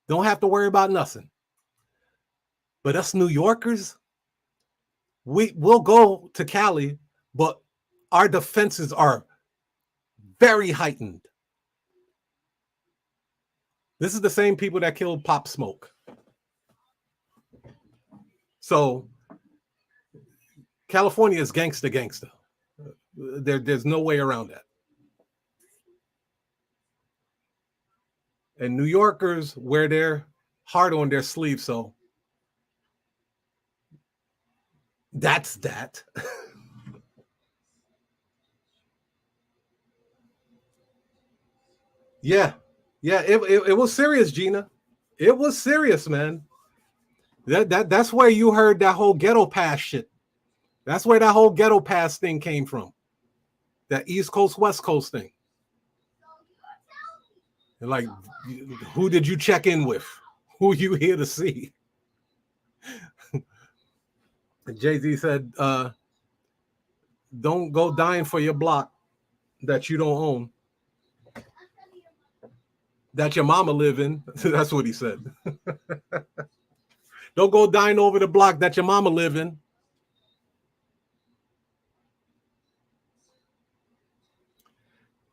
Don't have to worry about nothing. But us New Yorkers, we'll go to Cali, but our defenses are very heightened. This is the same people that killed Pop Smoke. So California is gangster. There's no way around that. And New Yorkers wear their heart on their sleeve, so that's that. Yeah. Yeah, it was serious, Gina. It was serious, man. That's where you heard that whole ghetto pass shit. That's where that whole ghetto pass thing came from. That East Coast, West Coast thing. And like, who did you check in with? Who you here to see? Jay-Z said, don't go dying for your block that you don't own, that your mama live in. That's what he said. Don't go dying over the block that your mama live in.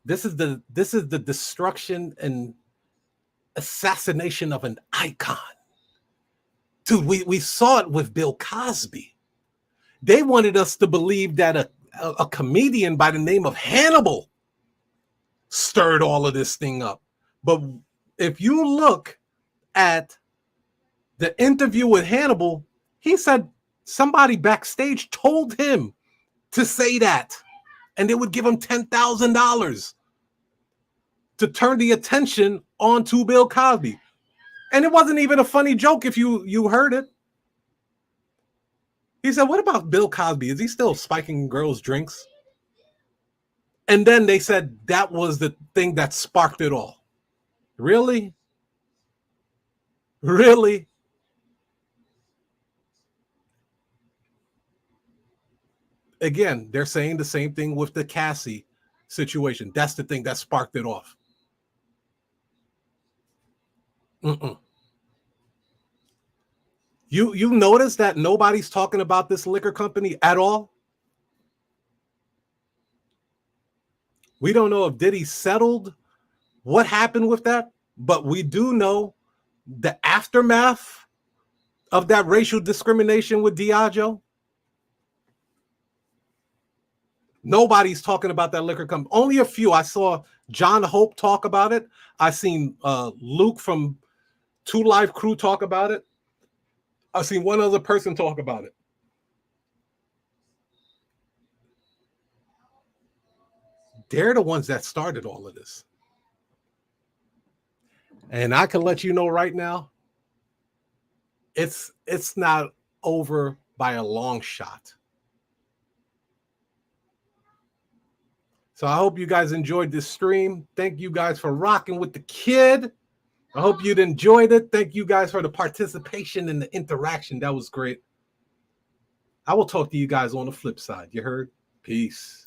This is the destruction and assassination of an icon. Dude, we saw it with Bill Cosby. They wanted us to believe that a comedian by the name of Hannibal stirred all of this thing up. But if you look at the interview with Hannibal, he said somebody backstage told him to say that, and they would give him $10,000 to turn the attention onto Bill Cosby. And it wasn't even a funny joke if you heard it. He said, what about Bill Cosby? Is he still spiking girls' drinks? And then they said that was the thing that sparked it all. Really? Really? Again, they're saying the same thing with the Cassie situation. That's the thing that sparked it off. You notice that nobody's talking about this liquor company at all? We don't know if Diddy settled what happened with that, but we do know the aftermath of that racial discrimination with Diageo. Nobody's talking about that liquor company. Only a few. I saw John Hope talk about it. I seen Luke from Two Live Crew talk about it. I've seen one other person talk about it. They're the ones that started all of this. And I can let you know right now, it's not over by a long shot. So I hope you guys enjoyed this stream. Thank you guys for rocking with the kid. I hope you'd enjoyed it. Thank you guys for the participation and the interaction. That was great. I will talk to you guys on the flip side. You heard? Peace.